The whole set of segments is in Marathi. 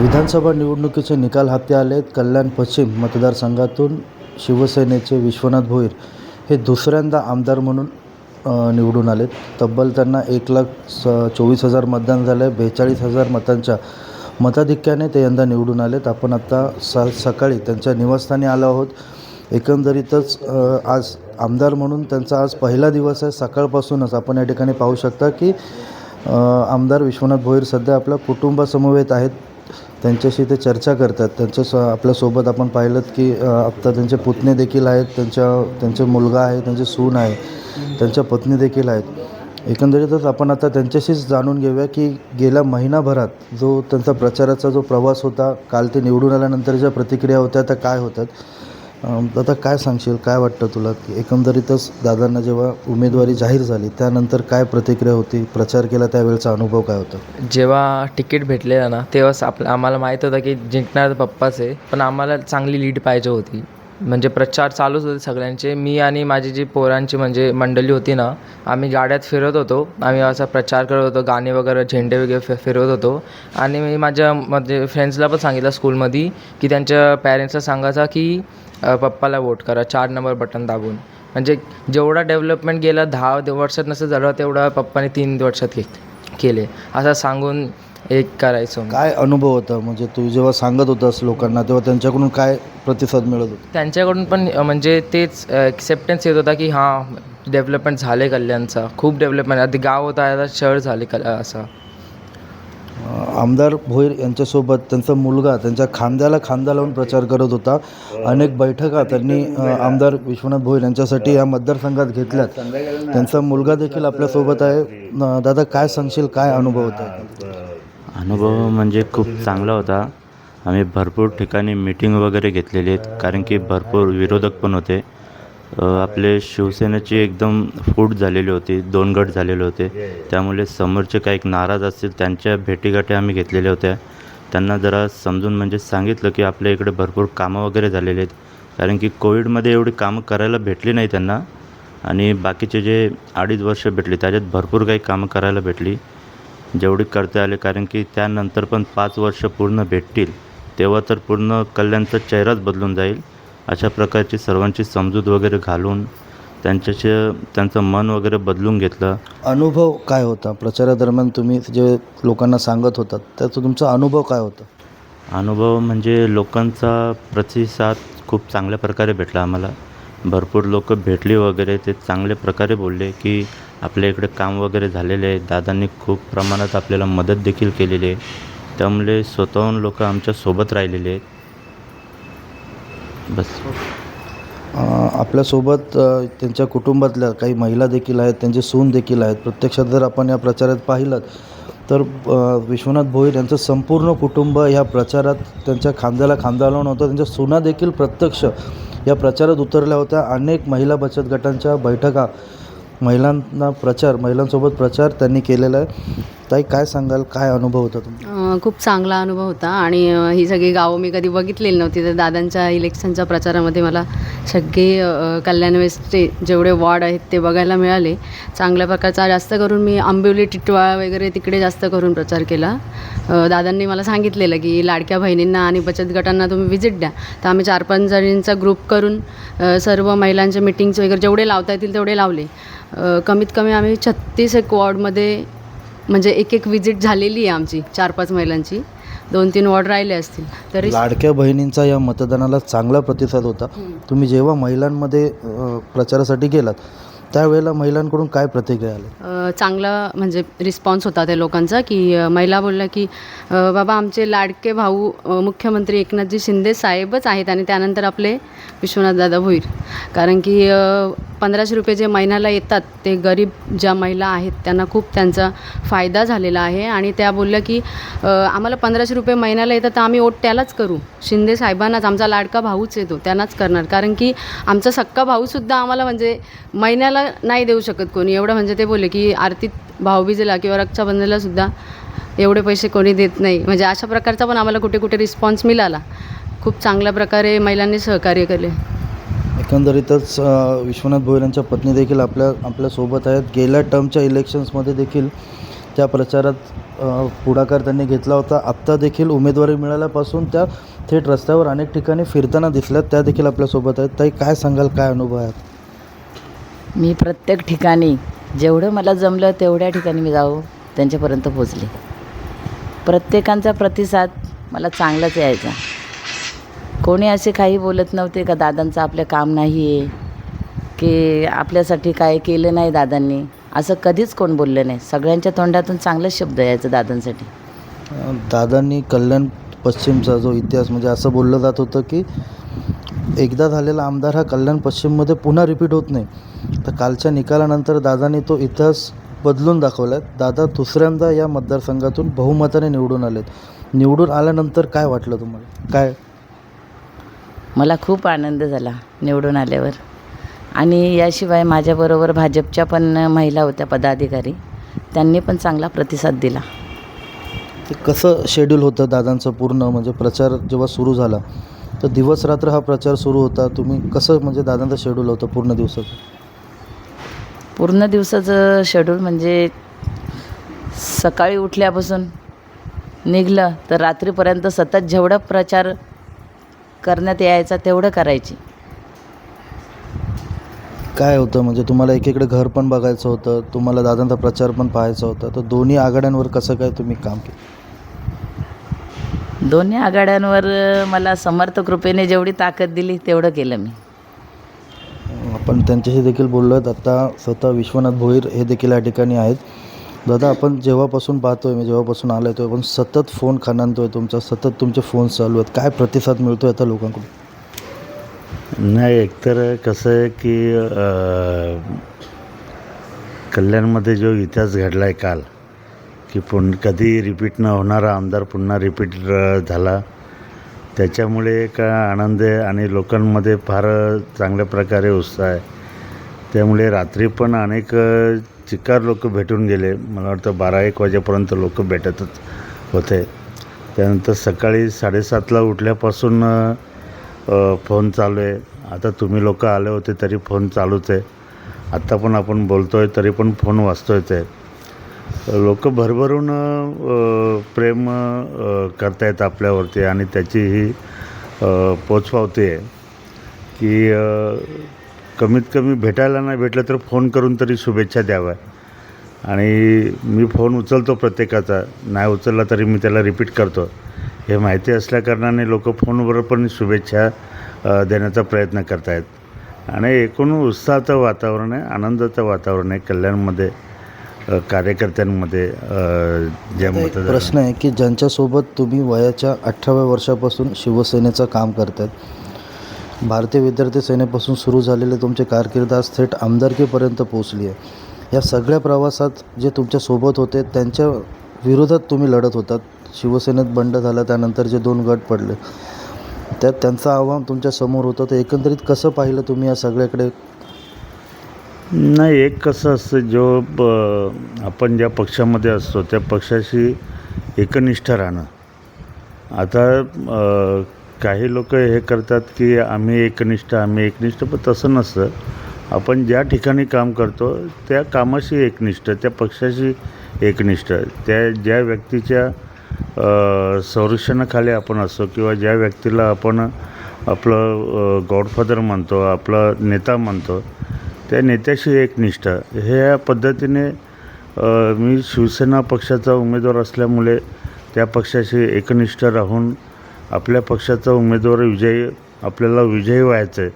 विधानसभा निवडणुकीचे निकाल हाती आले आहेत. कल्याण पश्चिम मतदारसंघातून शिवसेनेचे विश्वनाथ भोईर हे दुसऱ्यांदा आमदार म्हणून निवडून आलेत. तब्बल त्यांना 1,24,000 मतदान झालं आहे. 42,000 मतांच्या मताधिक्याने ते यंदा निवडून आलेत. आपण आत्ता सकाळी त्यांच्या निवासस्थानी आलो आहोत. एकंदरीतच आज आमदार म्हणून त्यांचा आज पहिला दिवस आहे. सकाळपासूनच आपण या ठिकाणी पाहू शकता की आमदार विश्वनाथ भोईर सध्या आपल्या कुटुंबासमवेत आहेत. त्यांच्याशी ते चर्चा करतात. आपल्यासोबत आपण पाहिलं की आत्ता त्यांचे पुतणे देखील आहेत, त्यांचे मुलगा आहे, त्यांचे सून आहे, त्यांच्या पत्नी देखील आहेत. एकंदरीतच आपण आता त्यांच्याशीच जाणून घेऊया की गेल्या महिनाभरात जो त्यांचा प्रचाराचा जो प्रवास होता, काल ते निवडून आल्यानंतर ज्या प्रतिक्रिया होत्या त्या काय होतात. आता काय सांगशील, काय वाटतं तुला की एकंदरीतच दादांना जेव्हा उमेदवारी जाहीर झाली त्यानंतर काय प्रतिक्रिया होती, प्रचार केला त्यावेळचा अनुभव काय होता? जेव्हा तिकीट भेटलेलं ना तेव्हाच आम्हाला माहीत होतं की जिंकणार पप्पाच आहे, पण आम्हाला चांगली लीड पाहिजे होती. म्हणजे प्रचार चालूच होते सगळ्यांचे. मी आणि माझी जी पोरांची म्हणजे मंडळी होती ना, आम्ही गाड्यात फिरत होतो. आम्ही असा प्रचार करत होतो, गाणे वगैरे झेंडे वगैरे फिरवत होतो. आणि मी माझ्या म्हणजे फ्रेंड्सला पण सांगितलं स्कूलमध्ये की त्यांच्या पॅरेंट्सला सांगायचा की पप्पाला वोट करा, 4 नंबर बटन दाबून. म्हणजे जेवढा डेव्हलपमेंट गेला 10 वर्षात नसं झालं तेवढा पप्पाने 3 वर्षात केले असं सांगून एक करायचो. काय अनुभव होता, म्हणजे तू जेव्हा सांगत होतास लोकांना तेव्हा त्यांच्याकडून काय प्रतिसाद मिळत होता? त्यांच्याकडून पण म्हणजे तेच ॲक्सेप्टन्स येत होता की हां डेव्हलपमेंट झालं आहे कल्याणचा, खूप डेव्हलपमेंट. आधी गाव होता आता शहर झाले असं. आमदार भोईर यांच्यासोबत त्यांचा मुलगा त्यांच्या खांद्याला खांदा लावून प्रचार करत होता. अनेक बैठका त्यांनी आमदार विश्वनाथ भोईर यांच्यासाठी या मतदारसंघात घेतल्यात. त्यांचा मुलगा देखील आपल्यासोबत आहे. दादा, काय सांगशील, काय अनुभव होता? अनुभव म्हणजे खूप चांगला होता. आम्ही भरपूर ठिकाणी मीटिंग वगैरे घेतलेली आहेत, कारण की भरपूर विरोधक पण होते. आपले शिवसेनेची एकदम फूट झालेली होती, 2 गट झालेले होते. त्यामुळे समोरचे काही नाराज असतील त्यांच्या भेटीगाठी आम्ही घेतलेल्या होत्या. त्यांना जरा समजून म्हणजे सांगितलं की आपल्या इकडे भरपूर कामं वगैरे झालेली आहेत, कारण की कोविडमध्ये एवढी कामं करायला भेटली नाही त्यांना. आणि बाकीचे जे 2.5 वर्ष भेटली त्याच्यात भरपूर काही कामं करायला भेटली, जेवढी करता आले. कारण की त्यानंतर पण 5 वर्ष पूर्ण भेटतील तेव्हा तर पूर्ण कल्याणचा चेहराच बदलून जाईल. अशा प्रकारची सर्वांची समजूत वगैरे घालून त्यांचं मन वगैरे बदलून घेतलं. अनुभव काय होता प्रचारादरम्यान? तुम्ही जे लोकांना सांगत होतात त्याचा तुमचा अनुभव काय होता? अनुभव म्हणजे लोकांचा प्रतिसाद खूप चांगल्या प्रकारे भेटला आम्हाला. भरपूर लोक भेटली वगैरे, ते चांगल्या प्रकारे बोलले की आपल्या इकडे काम वगैरे झालेले आहे. दादांनी खूप प्रमाणात आपल्याला मदत देखील केलेली आहे. त्यामुळे स्वतःहून लोक आमच्या सोबत राहिलेले आहेत. बस. आपल्यासोबत त्यांच्या कुटुंबातल्या काही महिला देखील आहेत, त्यांचे सून देखील आहेत. प्रत्यक्षात जर आपण या प्रचारात पाहिलं तर विश्वनाथ भोईर यांचं संपूर्ण कुटुंब या प्रचारात त्यांच्या खांद्याला खांदा लावून होतं. त्यांच्या सुना देखील प्रत्यक्ष या प्रचारात उतरल्या होत्या. अनेक महिला बचत गटांच्या बैठका, महिलांसोबत प्रचार त्यांनी केलेला आहे. ताई, काय सांगाल, काय अनुभव होता तुमचा? खूप चांगला अनुभव होता. आणि ही सगळी गावं मी कधी बघितलेली नव्हती. तर दादांच्या इलेक्शनच्या प्रचारामध्ये मला सगळे कल्याण वेस्टचे जेवढे वॉर्ड आहेत ते बघायला मिळाले. चांगल्या प्रकारचा जास्त करून मी आंबिवली, टिटवाळा वगैरे तिकडे जास्त करून प्रचार केला. दादांनी मला सांगितलेलं की लाडक्या बहिणींना आणि बचत गटांना तुम्ही व्हिजिट द्या. तर आम्ही 4-5 जणींचा ग्रुप करून सर्व महिलांचे मीटिंग्स वगैरे जेवढे लावता येतील तेवढे लावले. कमीत कमी आम्ही 36 वॉर्डमध्ये म्हणजे एक विजिट झालेली आहे आमची 4-5 महिलांची. 2-3 वॉर्ड राहिले असतील. तरी लाडक्या बहिणींचा या मतदानाला चांगला प्रतिसाद होता. तुम्ही जेव्हा महिलांमध्ये प्रचारासाठी गेलात त्यावेळेला महिलांकडून काय प्रतिक्रिया आल्या? चांगला म्हणजे रिस्पॉन्स होता त्या लोकांचा की महिला बोलल्या की बाबा आमचे लाडके भाऊ मुख्यमंत्री एकनाथजी शिंदे साहेबच आहेत आणि त्यानंतर आपले विश्वनाथदादा भोईर. कारण की 1500 रुपये जे महिन्याला येतात ते गरीब ज्या महिला आहेत त्यांना खूप त्यांचा फायदा झालेला आहे. आणि त्या बोलल्या की आम्हाला 1500 रुपये महिन्याला येतात तर आम्ही वोट त्यालाच करू, शिंदे साहेबांनाच. आमचा लाडका भाऊच येतो त्यांनाच करणार. कारण की आमचा सक्का भाऊसुद्धा आम्हाला म्हणजे महिन्याला नाही देऊ शकत कोणी एवढं. म्हणजे ते बोलले की आरतीत भाऊबीजेला किंवा रक्षाबंधनाला सुद्धा एवढे पैसे कोणी देत नाही. म्हणजे अशा प्रकारचा पण आम्हाला कुठे कुठे रिस्पॉन्स मिळाला. खूप चांगल्या प्रकारे महिलांनी सहकार्य केले. एकंदरीतच विश्वनाथ भोईर यांच्या पत्नी देखील आपल्यासोबत आहेत. गेल्या टर्मच्या इलेक्शन्समध्ये देखील त्या प्रचारात पुढाकार त्यांनी घेतला होता. आत्ता देखील उमेदवारी मिळाल्यापासून त्या थेट रस्त्यावर अनेक ठिकाणी फिरताना दिसल्यात. त्या देखील आपल्यासोबत आहेत. ताई, काय सांगाल, काय अनुभव आहेत? मी प्रत्येक ठिकाणी जेवढं मला जमलं तेवढ्या ठिकाणी मी त्यांच्यापर्यंत पोचले. प्रत्येकांचा प्रतिसाद मला चांगलाच यायचा. कोणी असे काही बोलत नव्हते का दादांचं आपलं काम नाही आहे, की आपल्यासाठी काय केलं नाही दादांनी, असं कधीच कोण बोललं नाही. सगळ्यांच्या तोंडातून चांगलाच शब्द यायचा दादांसाठी. दादांनी कल्याण पश्चिमचा जो इतिहास, म्हणजे असं बोललं जात होतं की एकदा झालेला आमदार हा कल्याण पश्चिममध्ये पुन्हा रिपीट होत नाही. तर कालच्या निकालानंतर दादांनी तो इतिहास बदलून दाखवला आहे. दादा दुसऱ्यांदा या मतदारसंघातून बहुमताने निवडून आलेत. निवडून आल्यानंतर काय वाटलं तुम्हाला? काय मला खूप आनंद झाला निवडून आल्यावर. आणि याशिवाय माझ्याबरोबर भाजपच्या पण महिला होत्या पदाधिकारी, त्यांनी पण चांगला प्रतिसाद दिला. ते कसं शेड्यूल होतं दादांचं पूर्ण, म्हणजे प्रचार जेव्हा सुरू झाला तर दिवस रात्र हा प्रचार सुरू होता. तुम्ही कसं, म्हणजे दादांचं शेड्यूल होतं पूर्ण दिवसाचं? पूर्ण दिवसाचं शेड्यूल म्हणजे सकाळी उठल्यापासून निघलं तर रात्रीपर्यंत सतत जेवढा प्रचार करण्यात यायचा तेवढं करायची. काय होतं, म्हणजे तुम्हाला एकीकडे घर पण बघायचं होतं, तुम्हाला दादांचा प्रचार पण पाहायचा होता, तर दोन्ही आघाड्यांवर कसं काय तुम्ही काम केलं? दोन्ही आघाड्यांवर मला समर्थ कृपेने जेवढी ताकद दिली तेवढं केलं मी. आपण त्यांच्याशी देखील बोललो आहेत. आता स्वतः विश्वनाथ भोईर हे देखील या ठिकाणी आहेत. दादा, आपण जेव्हापासून पाहतोय, मी जेव्हापासून आलो आहे तेव्हापासून सतत फोन खानांतोय तुमचा, सतत तुमचे फोन चालू आहेत. काय प्रतिसाद मिळतो आहे आता लोकांकडून? नाही, एकतर कसं आहे की कल्याणमध्ये जो इतिहास घडला आहे काल, की कधी रिपीट न होणारा आमदार पुन्हा रिपीट झाला, त्याच्यामुळे एक आनंद आहे आणि लोकांमध्ये फार चांगल्या प्रकारे उत्साह आहे. त्यामुळे रात्री पण अनेक चिकार लोक भेटून गेले. मला वाटतं 12-1 वाजेपर्यंत लोक भेटतच होते. त्यानंतर सकाळी 7:30ला उठल्यापासून फोन चालू आहे. आता तुम्ही लोक आले होते तरी फोन चालूच आहे. आत्ता पण आपण बोलतो आहे तरी पण फोन वाजतोयच आहे. लोक भरभरून प्रेम करतायत आपल्यावरती आणि त्याची ही पोचपावती आहे की कमीत कमी भेटायला नाही भेटलं तर फोन करून तरी शुभेच्छा द्याव्या. आणि मी फोन उचलतो प्रत्येकाचा, नाही उचलला तरी मी त्याला रिपीट करतो. हे माहिती असल्याकारणाने लोक फोनवर पण शुभेच्छा देण्याचा प्रयत्न करत आहेत. आणि एकूण उत्साहाचं वातावरण आहे, आनंदाचं वातावरण आहे कल्याणमध्ये कार्यकर्त्यांमध्ये. ज्या मतदार प्रश्न आहे की ज्यांच्यासोबत तुम्ही वयाच्या 18व्या वर्षापासून शिवसेनेचं काम करतात, भारतीय विद्यार्थी सेनेपासून सुरू झालेले तुमचे कारकीर्द आज थेट आमदारकीपर्यंत पोहोचली आहे. या सगळ्या प्रवासात जे तुमच्यासोबत होते त्यांच्या विरोधात तुम्ही लढत होतात. शिवसेनेत बंड झाला, त्यानंतर जे 2 गट पडले, त्यात त्यांचं आव्हान तुमच्या समोर होतं. तर एकंदरीत कसं पाहिलं तुम्ही या सगळ्याकडे? नाही, एक कसं असतं, जो आपण ज्या पक्षामध्ये असतो त्या पक्षाशी एकनिष्ठ राहणं. आता काही लोक हे करतात की आम्ही एकनिष्ठ, पण तसं नसतं. आपण ज्या ठिकाणी काम करतो त्या कामाशी एकनिष्ठ, त्या पक्षाशी एकनिष्ठ, त्या ज्या व्यक्तीच्या संरक्षणाखाली आपण असतो किंवा ज्या व्यक्तीला आपण आपलं गॉडफादर मानतो, आपला नेता मानतो, त्या नेत्याशी एकनिष्ठ. ह्या पद्धतीने मी शिवसेना पक्षाचा उमेदवार असल्यामुळे त्या पक्षाशी एकनिष्ठ राहून आपल्या पक्षाचा उमेदवार आपल्याला विजयी व्हायचं आहे.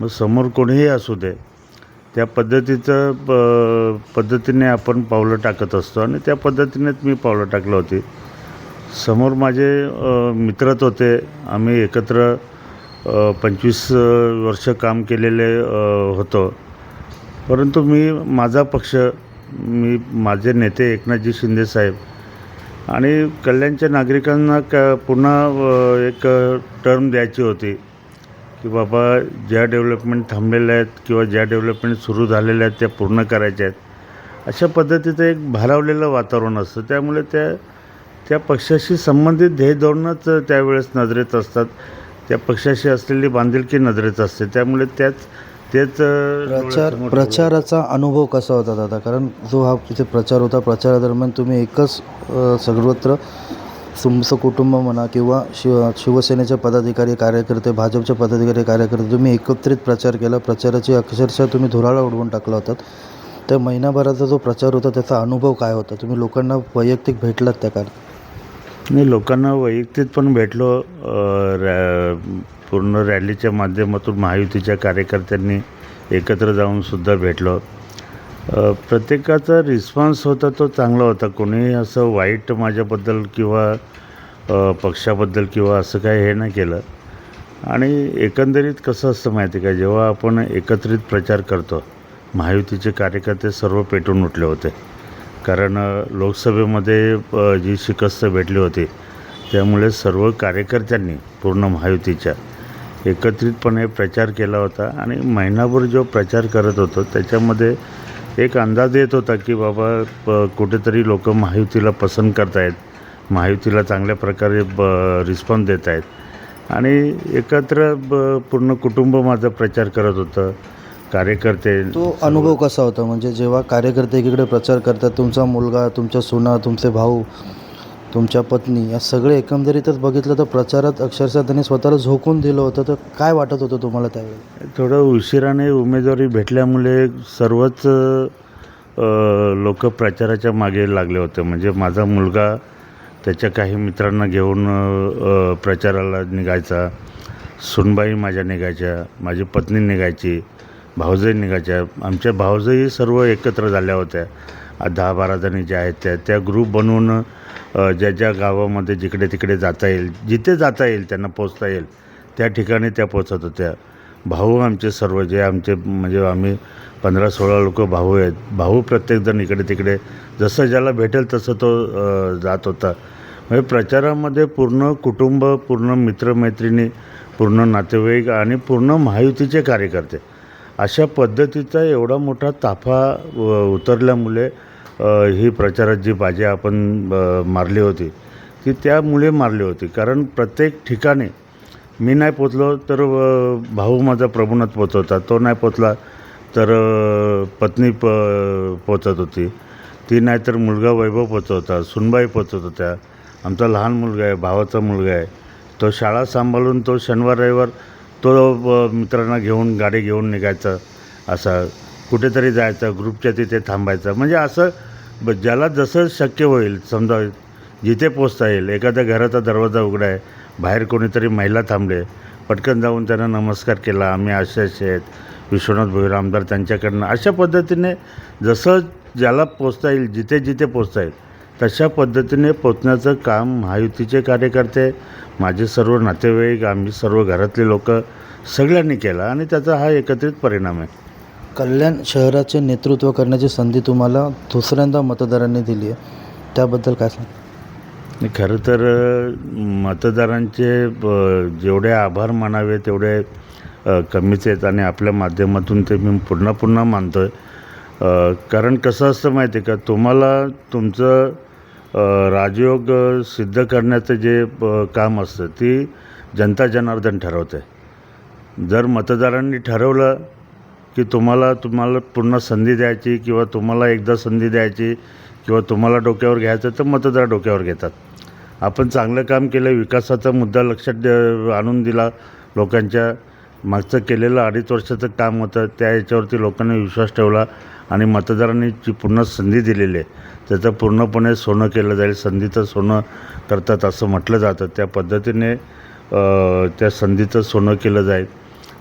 मग समोर कोणीही असू दे, त्या पद्धतीने आपण पावलं टाकत असतो आणि त्या पद्धतीनेच मी पावलं टाकलं होती. समोर माझे मित्रच होते. आम्ही एकत्र 25 वर्ष काम केलेले होतो. परंतु माझा पक्ष, माझे नेते एकनाथजी शिंदे साहेब आणि कल्याणच्या नागरिकांना पुन्हा एक टर्म द्यायची होती की बाबा ज्या डेव्हलपमेंट थांबलेल्या आहेत किंवा ज्या डेव्हलपमेंट सुरू झालेल्या आहेत त्या पूर्ण करायच्या आहेत. अशा पद्धतीचं एक भारावलेलं वातावरण असतं. त्यामुळे त्या पक्षाशी संबंधित ध्येय धोरणंच त्यावेळेस नजरेत असतात. त्या पक्षाशी असलेली बांधिलकी नजरेत असते. त्यामुळे तेच प्रचाराचा अनुभव कसा होता दादा? कारण जो हा तिथे प्रचार होता, प्रचारादरम्यान तुम्ही एकच सर्वत्र तुमचं कुटुंब म्हणा किंवा शिवसेनेचे पदाधिकारी कार्यकर्ते, भाजपचे पदाधिकारी कार्यकर्ते तुम्ही एकत्रित प्रचार केला. प्रचाराची अक्षरशः तुम्ही धुराळा उडवून टाकला होतात. त्या महिनाभराचा जो प्रचार होता त्याचा अनुभव काय होता? तुम्ही लोकांना वैयक्तिक भेटलात त्या काळात? मी लोकांना वैयक्तिक पण भेटलो. पूर्ण रॅलीच्या माध्यमातून महायुतीच्या कार्यकर्त्यांनी एकत्र जाऊन सुद्धा भेटलो. प्रत्येकाचा रिस्पॉन्स होता तो चांगला होता. कोणी असं वाईट माझ्याबद्दल किंवा पक्षाबद्दल किंवा असं काही हे नाही केलं. आणि एकंदरीत कसं असतं माहिती का, जेव्हा आपण एकत्रित प्रचार करतो, महायुतीचे कार्यकर्ते सर्व पेटून उठले होते. कारण लोकसभेमध्ये जी शिकस्त भेटली होती त्यामुळे सर्व कार्यकर्त्यांनी पूर्ण महायुतीच्या एकत्रितपणे प्रचार केला होता. आणि महिनाभर जो प्रचार करत होतो त्याच्यामध्ये एक अंदाज येत होता की बाबा कुठेतरी लोक महायुतीला पसंत करत आहेत, महायुतीला चांगल्या प्रकारे रिस्पॉन्स देत आहेत. आणि एकत्र पूर्ण कुटुंब माझा प्रचार करत होतं, कार्यकर्ते. तो अनुभव कसा होता? म्हणजे जेव्हा कार्यकर्ते एकीकडे प्रचार करतात, तुमचा मुलगा, तुमच्या सुना, तुमचे भाऊ, तुमच्या पत्नी या सगळे एकंदरीतच बघितलं तर प्रचारात अक्षरशः त्यांनी स्वतःला झोकून दिलं होतं. तर काय वाटत होतं तुम्हाला त्यावेळी? थोडं उशिराने उमेदवारी भेटल्यामुळे सर्वच लोक प्रचाराच्या मागे लागले होते. म्हणजे माझा मुलगा त्याच्या काही मित्रांना घेऊन प्रचाराला निघायचा, सुनबाई माझ्या निघायच्या, माझी पत्नी निघायची, भावजई निघायच्या. आमच्या भावजई सर्व एकत्र झाल्या होत्या. 10-12 जणी ज्या आहेत त्या ग्रुप बनवून ज्या ज्या गावामध्ये जिकडे तिकडे जाता येईल, जिथे जाता येईल त्यांना पोचता येईल त्या ठिकाणी त्या पोचत होत्या. भाऊ आमचे सर्व जे आमचे म्हणजे आम्ही 15-16 लोक भाऊ आहेत. भाऊ प्रत्येकजण इकडे तिकडे जसं ज्याला भेटेल तसं तो जात होता. म्हणजे प्रचारामध्ये पूर्ण कुटुंब, पूर्ण मित्रमैत्रिणी, पूर्ण नातेवाईक आणि पूर्ण महायुतीचे कार्यकर्ते अशा पद्धतीचा एवढा मोठा ताफा उतरल्यामुळे ही प्रचारात जी बाजी आपण मारली होती ती त्यामुळे मारली होती. कारण प्रत्येक ठिकाणी मी नाही पोचलो तर भाऊ माझा प्रभुनाथ पोचवता, तो नाही पोचला तर पत्नी पोचत होती, ती नाही तर मुलगा वैभव पोचवता, सुनबाई पोचत होत्या. आमचा लहान मुलगा आहे, भावाचा मुलगा आहे, तो शाळा सांभाळून तो शनिवार रविवार तो मित्रांना घेऊन गाडी घेऊन निघायचा, असा कुठेतरी जायचा, ग्रुपच्या तिथे थांबायचा. म्हणजे असं ज्याला जसं शक्य होईल, समजा जिथे पोचता येईल. एखाद्या घराचा दरवाजा उघडा आहे, बाहेर कोणीतरी महिला थांबले, पटकन जाऊन त्यांना नमस्कार केला, आम्ही असे आहेत, विश्वनाथ भोईर आमदार त्यांच्याकडनं, अशा पद्धतीने जसं ज्याला पोचता येईल, जिथे जिथे पोचता येईल तशा पद्धतीने पोचण्याचं काम महायुतीचे कार्यकर्ते, माझे सर्व नातेवाईक, आम्ही सर्व घरातले लोक सगळ्यांनी केलं. आणि त्याचा हा एकत्रित परिणाम आहे. कल्याण शहराचे नेतृत्व करण्याची संधी तुम्हाला दुसऱ्यांदा मतदारांनी दिली आहे, त्याबद्दल काय सांग? खरं तर मतदारांचे जेवढे आभार मानावे तेवढे कमीच आहेत. आणि आपल्या माध्यमातून ते मी पुन्हा मानतो आहे. कारण कसं असतं माहिती आहे का, तुम्हाला तुमचं राजयोग सिद्ध करण्याचं जे काम असतं ती जनता जनार्दन ठरवते. जर मतदारांनी ठरवलं की तुम्हाला पुन्हा संधी द्यायची किंवा तुम्हाला एकदा संधी द्यायची किंवा तुम्हाला डोक्यावर घ्यायचं, तर मतदार डोक्यावर घेतात. आपण चांगलं काम केलं, विकासाचा मुद्दा लक्षात आणून दिला, लोकांच्या मागचं केलेलं 2.5 वर्षाचं काम होतं त्या याच्यावरती लोकांनी विश्वास ठेवला आणि मतदारांनी जी पुन्हा संधी दिलेली आहे त्याचं पूर्णपणे सोनं केलं जाईल. संधीचं सोनं करतात असं म्हटलं जातं, त्या पद्धतीने त्या संधीचं सोनं केलं जाईल.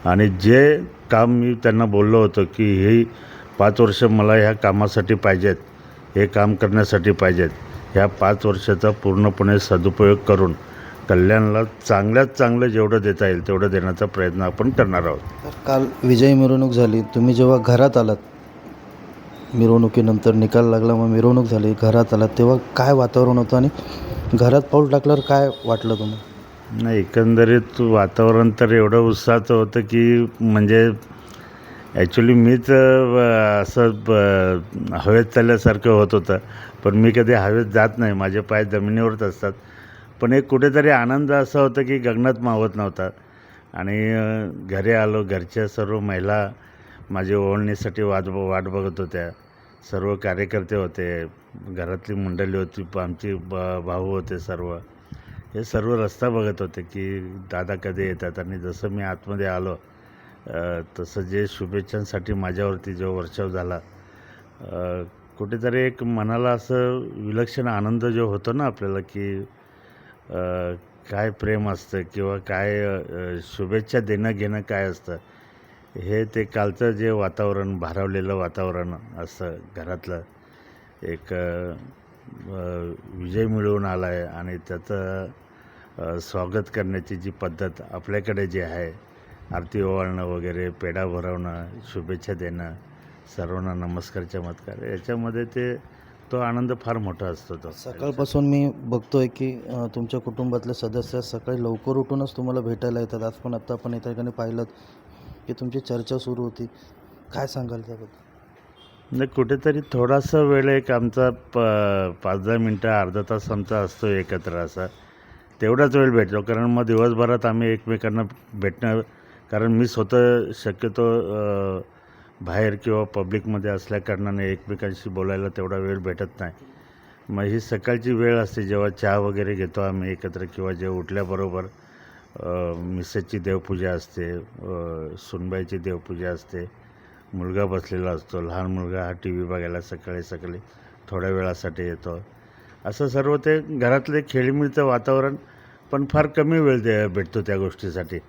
आणि जे काम मी त्यांना बोललो होतं की हे 5 वर्ष मला ह्या कामासाठी पाहिजेत, हे काम करण्यासाठी पाहिजेत, ह्या 5 वर्षाचा पूर्णपणे सदुपयोग करून कल्याणला चांगल्यात चांगलं जेवढं देता येईल तेवढं देण्याचा प्रयत्न आपण करणार आहोत. काल विजयी मिरवणूक झाली, तुम्ही जेव्हा घरात आलात, मिरवणुकीनंतर निकाल लागला, मग मिरवणूक झाली, घरात आलात, तेव्हा काय वातावरण होतं आणि घरात पाऊल टाकल्यावर काय वाटलं तुम्हाला? नाही, एकंदरीत वातावरण तर एवढं उत्साहाचं होतं की म्हणजे ॲक्च्युली मीच असं हवेत चालल्यासारखं होत होतं. पण मी कधी हवेत जात नाही, माझे पाय जमिनीवरच असतात. पण एक कुठेतरी आनंद असा होता की गगनात मावत नव्हता. आणि घरी आलो, घरच्या सर्व महिला माझी ओळणीसाठी वाट बघत होत्या. सर्व कार्यकर्ते होते, घरातली मंडळी होती, आमची भाऊ होते सर्व. हे सर्व रस्ता बघत होते की दादा कधी येतात. आणि जसं मी आतमध्ये आलो तसं जे शुभेच्छांसाठी माझ्यावरती जो वर्षाव झाला, कुठेतरी एक मनाला असं विलक्षण आनंद जो होतो ना आपल्याला की काय प्रेम असतं किंवा काय शुभेच्छा देणं घेणं काय असतं, हे ते कालचं जे वातावरण, भारावलेलं वातावरण असतं घरातलं, एक विजय मिळवून आला आहे. आणि त्याचं स्वागत करण्याची जी पद्धत आपल्याकडे जी आहे, आरती ओवाळणं वगैरे, पेढा भरवणं, शुभेच्छा देणं, सर्वांना नमस्कार चमत्कार, याच्यामध्ये तो आनंद फार मोठा असतो. तो सकाळपासून मी बघतोय की तुमच्या कुटुंबातले सदस्य सकाळी लवकर उठूनच तुम्हाला भेटायला येतात. आज पण आत्ता आपण एका ठिकाणी पाहिलं की तुमची चर्चा सुरू होती. काय सांगाल त्याबद्दल? नाही, कुठेतरी थोडासा वेळ एक आमचा 5-10 मिनटं, अर्धा तास आमचा असतो एकत्र असा, तेवढाच वेळ भेटतो. कारण मग दिवसभरात आम्ही एकमेकांना भेटणं, कारण मी स्वतः शक्यतो बाहेर किंवा पब्लिकमध्ये असल्याकारणाने एकमेकांशी बोलायला तेवढा वेळ भेटत नाही. मग ही सकाळची वेळ असते जेव्हा चहा वगैरे घेतो आम्ही एकत्र, किंवा जेव्हा उठल्याबरोबर मिसेसची देवपूजा असते, सुनबाईची देवपूजा असते, मुलगा बसलेला असतो, लहान मुलगा हा टी व्ही बघायला सकाळी थोड्या वेळासाठी येतो. असं सर्व ते घरातले खेळीमेळीचं वातावरण, पण फार कमी वेळ भेटतो त्या गोष्टीसाठी.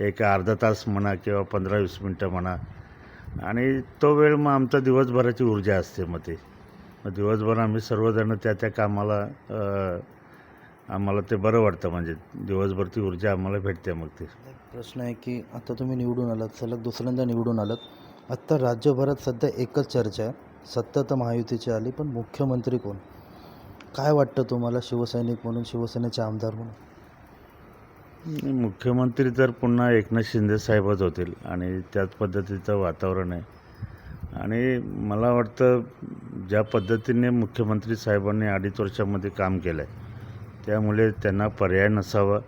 एक अर्धा तास म्हणा किंवा 15-20 मिनटं म्हणा. आणि तो वेळ मग आमचा दिवसभराची ऊर्जा असते. मग दिवसभर आम्ही सर्वजण त्या कामाला, आम्हाला ते बरं वाटतं. म्हणजे दिवसभर ती ऊर्जा आम्हाला भेटते. मग ते प्रश्न आहे की आता तुम्ही निवडून आलात, सलग दुसऱ्यांदा निवडून आलात. आत्ता राज्यभरात सध्या एकच चर्चा आहे, सत्ता तर महायुतीची आली, पण मुख्यमंत्री कोण? काय वाटतं तुम्हाला शिवसैनिक म्हणून, शिवसेनेचे आमदार म्हणून? मुख्यमंत्री तर पुन्हा एकनाथ शिंदे साहेबच होतील. आणि त्याच पद्धतीचं वातावरण आहे. आणि मला वाटतं ज्या पद्धतीने मुख्यमंत्री साहेबांनी 2.5 वर्षामध्ये काम केलं आहे, त्यामुळे त्यांना पर्याय नसावा.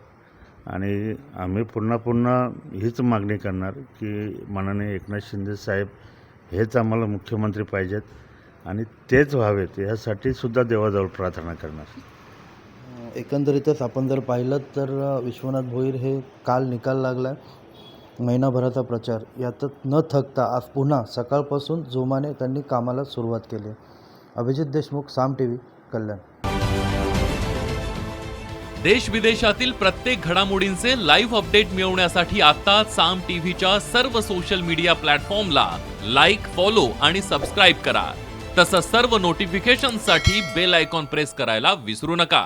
आणि आम्ही पुन्हा हीच मागणी करणार की माननीय एकनाथ शिंदे साहेब हेच आम्हाला मुख्यमंत्री पाहिजेत, आणि तेच व्हावेत यासाठी सुद्धा देवाजवळ प्रार्थना करणार. एकंदरीतच आपण जर पाहिलं तर विश्वनाथ भोईर हे काल निकाल लागला आहे, महिनाभराचा प्रचार, यातच न थकता आज पुन्हा सकाळपासून जोमाने त्यांनी कामाला सुरुवात केली आहे. अभिजित देशमुख, साम TV, कल्याण. देश विदेशातील प्रत्येक घडामोडींचे लाईव्ह अपडेट मिळवण्यासाठी आता साम टीव्हीच्या सर्व सोशल मीडिया प्लॅटफॉर्मला लाईक, फॉलो आणि सबस्क्राईब करा. तसंच सर्व नोटिफिकेशनसाठी बेल आयकॉन प्रेस करायला विसरू नका.